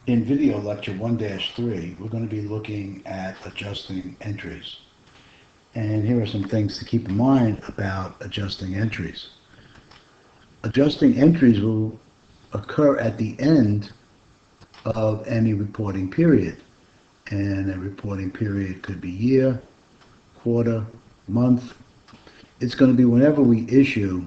In video lecture 1-3, we're going to be looking at adjusting entries. And here are some things to keep in mind about adjusting entries. Adjusting entries will occur at the end of any reporting period. And a reporting period could be year, quarter, month. It's going to be whenever we issue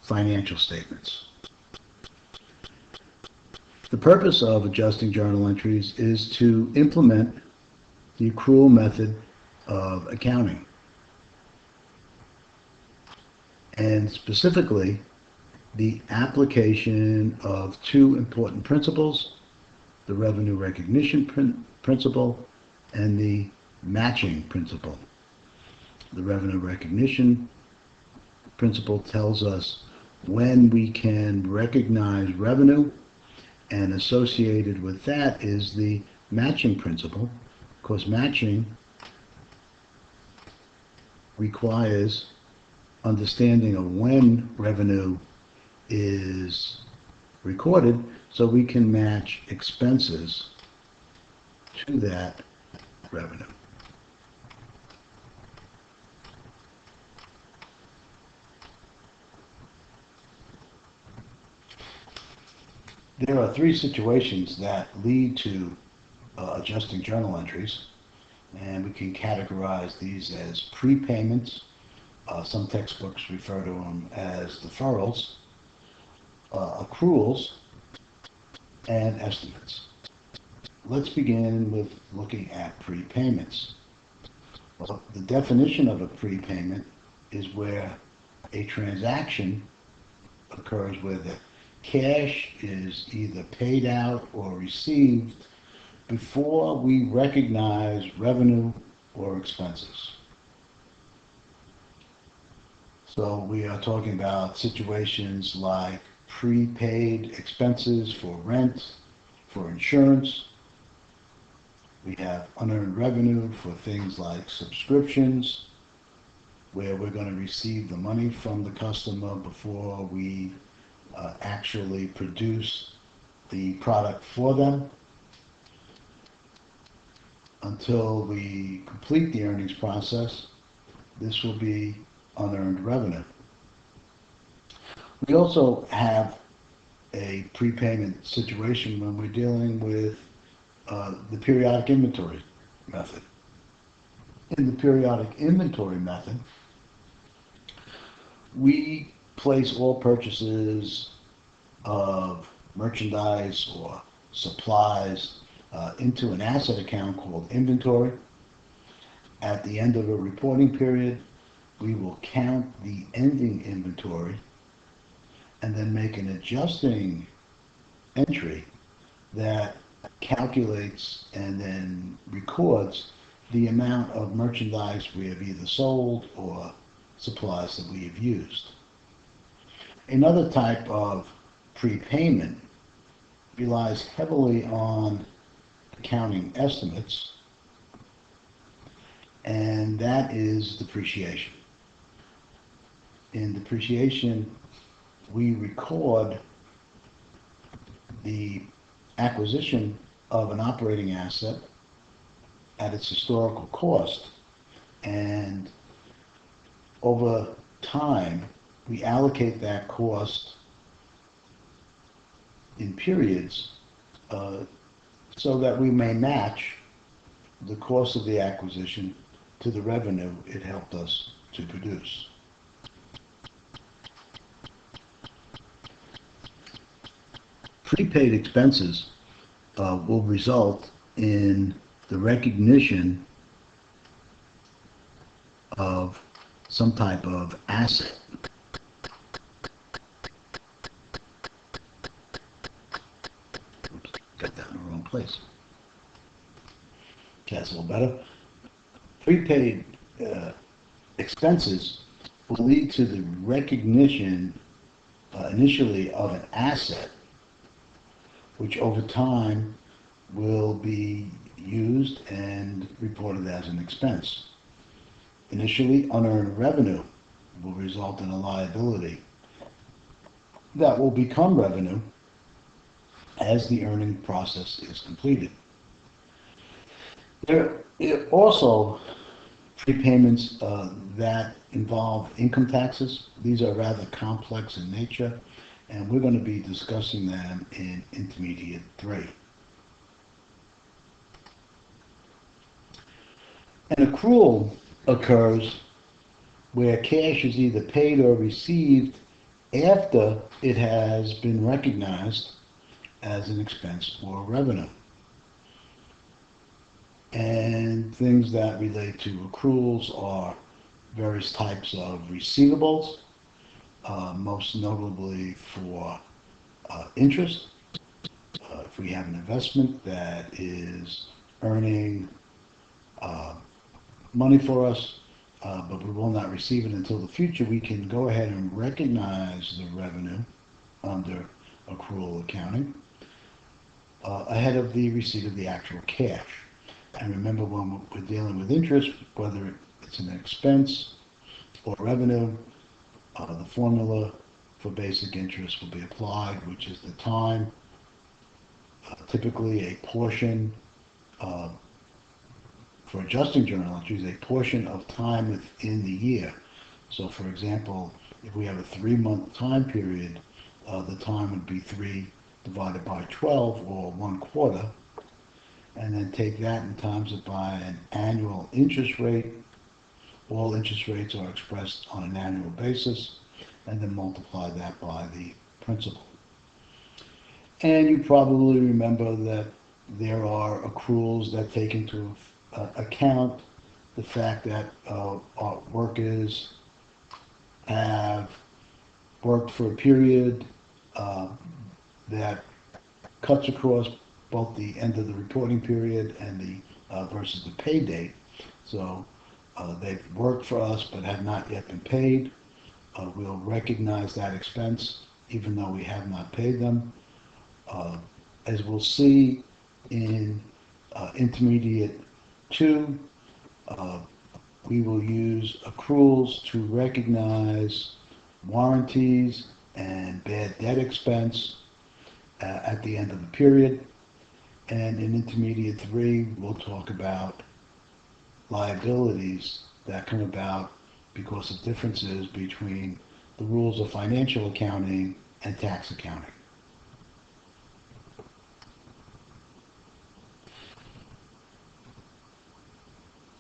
financial statements. The purpose of adjusting journal entries is to implement the accrual method of accounting. And specifically, the application of two important principles, the revenue recognition principle and the matching principle. The revenue recognition principle tells us when we can recognize revenue, and associated with that is the matching principle. Of course, matching requires understanding of when revenue is recorded so we can match expenses to that revenue. There are three situations that lead to adjusting journal entries, and we can categorize these as prepayments. Some textbooks refer to them as deferrals, accruals, and estimates. Let's begin with looking at prepayments. Well, the definition of a prepayment is where a transaction occurs where the cash is either paid out or received before we recognize revenue or expenses. So we are talking about situations like prepaid expenses for rent, for insurance. We have unearned revenue for things like subscriptions, where we're going to receive the money from the customer before we actually produce the product for them. Until we complete the earnings process, this will be unearned revenue. We also have a prepayment situation when we're dealing with the periodic inventory method. In the periodic inventory method, we place all purchases of merchandise or supplies into an asset account called inventory. At the end of a reporting period, we will count the ending inventory and then make an adjusting entry that calculates and then records the amount of merchandise we have either sold or supplies that we have used. Another type of prepayment relies heavily on accounting estimates, and that is depreciation. In depreciation, we record the acquisition of an operating asset at its historical cost, and over time we allocate that cost in periods so that we may match the cost of the acquisition to the revenue it helped us to produce. Prepaid expenses will result in the recognition of some type of asset. Oops, got that in the wrong place. Okay, that's a little better. Prepaid expenses will lead to the recognition initially of an asset, which over time will be used and reported as an expense. Initially, unearned revenue will result in a liability that will become revenue as the earning process is completed. There are also prepayments that involve income taxes. These are rather complex in nature, and we're going to be discussing them in Intermediate 3. An accrual occurs where cash is either paid or received after it has been recognized as an expense or revenue. And things that relate to accruals are various types of receivables, most notably for interest. If we have an investment that is earning money for us, but we will not receive it until the future, we can go ahead and recognize the revenue under accrual accounting ahead of the receipt of the actual cash. And remember, when we're dealing with interest, whether it's an expense or revenue, the formula for basic interest will be applied, which is the time, typically a portion, for adjusting journal entries, a portion of time within the year. So for example, if we have a 3-month time period, the time would be 3 divided by 12, or 1/4, and then take that and times it by an annual interest rate. All interest rates are expressed on an annual basis, and then multiply that by the principal. And you probably remember that there are accruals that take into account the fact that our workers have worked for a period that cuts across both the end of the reporting period and the versus the pay date. So they've worked for us but have not yet been paid. We'll recognize that expense even though we have not paid them. As we'll see in Intermediate 2, we will use accruals to recognize warranties and bad debt expense at the end of the period. And in Intermediate 3, we'll talk about liabilities that come about because of differences between the rules of financial accounting and tax accounting.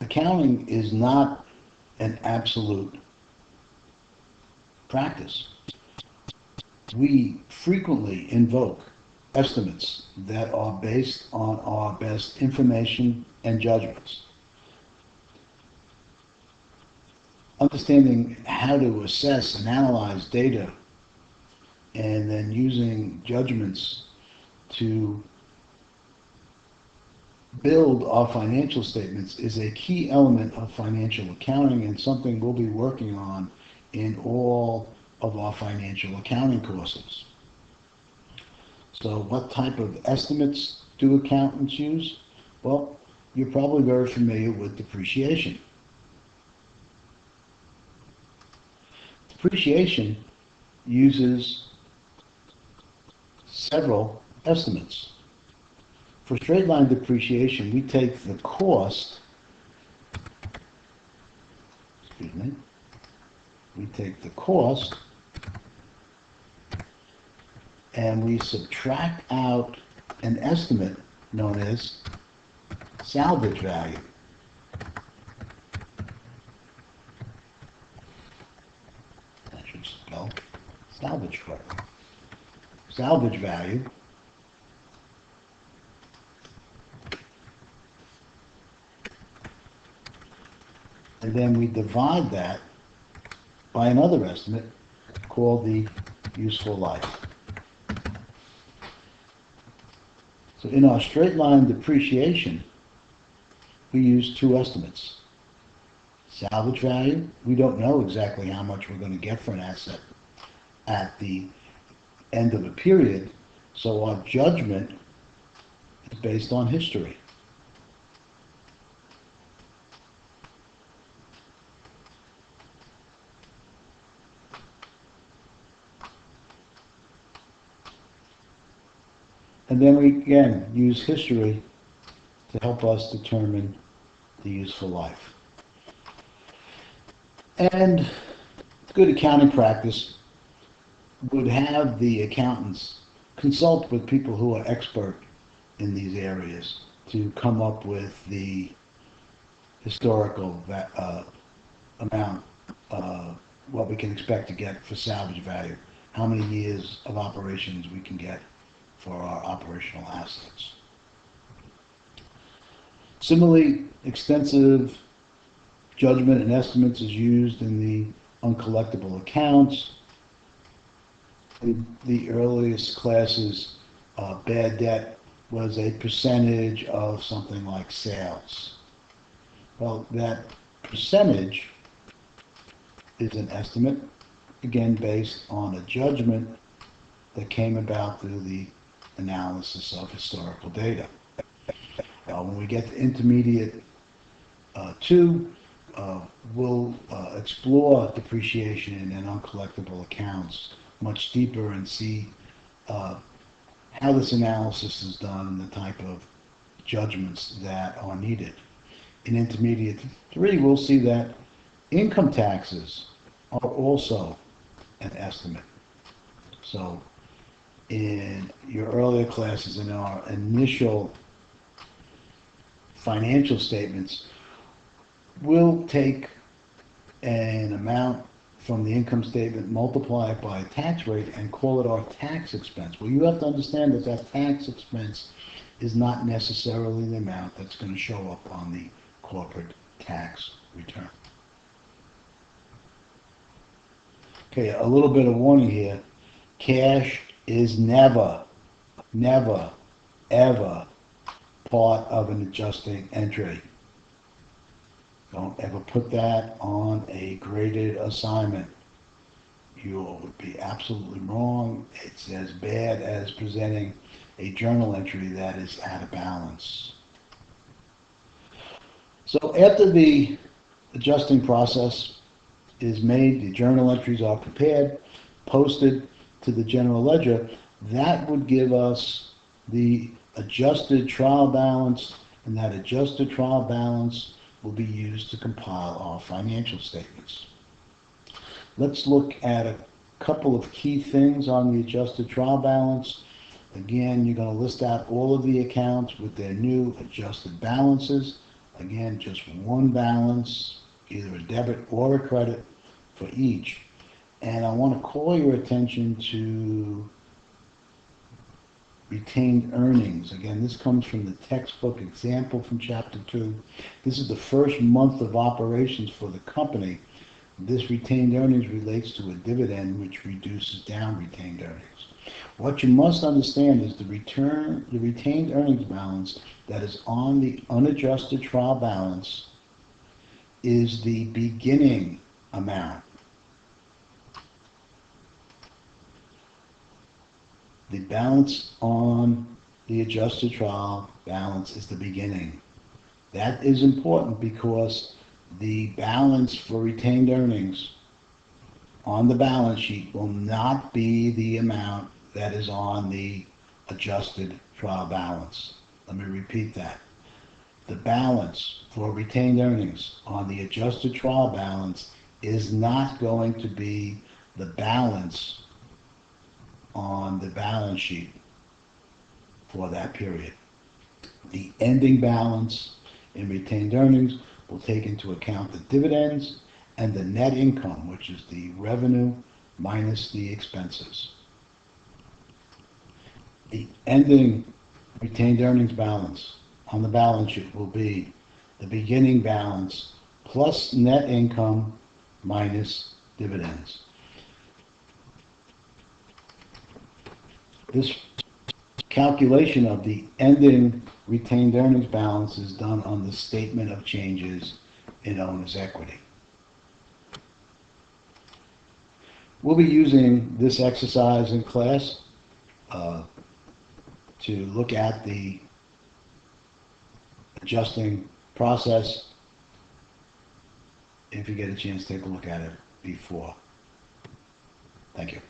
Accounting is not an absolute practice. We frequently invoke estimates that are based on our best information and judgments. Understanding how to assess and analyze data and then using judgments to build our financial statements is a key element of financial accounting, and something we'll be working on in all of our financial accounting courses. So what type of estimates do accountants use? Well, you're probably very familiar with depreciation. Depreciation uses several estimates. For straight line depreciation, we take the cost, we take the cost and we subtract out an estimate known as salvage value. I should spell salvage correctly. Salvage value and then we divide that by another estimate called the useful life. So in our straight line depreciation, we use 2 estimates. Salvage value, we don't know exactly how much we're going to get for an asset at the end of a period, so our judgment is based on history. And then we, again, use history to help us determine the useful life. And good accounting practice would have the accountants consult with people who are expert in these areas to come up with the historical amount, what we can expect to get for salvage value, how many years of operations we can get for our operational assets. Similarly, extensive judgment and estimates is used in the uncollectible accounts. In the earliest classes, bad debt was a percentage of something like sales. Well, that percentage is an estimate, again based on a judgment that came about through the analysis of historical data. When we get to intermediate 2, we'll explore depreciation and uncollectible accounts much deeper and see how this analysis is done and the type of judgments that are needed. In intermediate 3, we'll see that income taxes are also an estimate. So in your earlier classes, in our initial financial statements, we'll take an amount from the income statement, multiply it by a tax rate, and call it our tax expense. Well, you have to understand that that tax expense is not necessarily the amount that's going to show up on the corporate tax return. Okay, a little bit of warning here. Cash is never, ever part of an adjusting entry. Don't ever put that on a graded assignment. You would be absolutely wrong. It's as bad as presenting a journal entry that is out of balance. So after the adjusting process is made, the journal entries are prepared, posted to the general ledger, that would give us the adjusted trial balance, and that adjusted trial balance will be used to compile our financial statements. Let's look at a couple of key things on the adjusted trial balance. Again, you're going to list out all of the accounts with their new adjusted balances. Again, just one balance, either a debit or a credit for each. And I want to call your attention to retained earnings. Again, this comes from the textbook example from Chapter 2. This is the first month of operations for the company. This retained earnings relates to a dividend which reduces down retained earnings. What you must understand is the retained earnings balance that is on the unadjusted trial balance is the beginning amount. The balance on the adjusted trial balance is the beginning. That is important because the balance for retained earnings on the balance sheet will not be the amount that is on the adjusted trial balance. Let me repeat that. The balance for retained earnings on the adjusted trial balance is not going to be the balance on the balance sheet for that period. The ending balance in retained earnings will take into account the dividends and the net income, which is the revenue minus the expenses. The ending retained earnings balance on the balance sheet will be the beginning balance plus net income minus dividends. This calculation of the ending retained earnings balance is done on the statement of changes in owner's equity. We'll be using this exercise in class to look at the adjusting process. If you get a chance, take a look at it before. Thank you.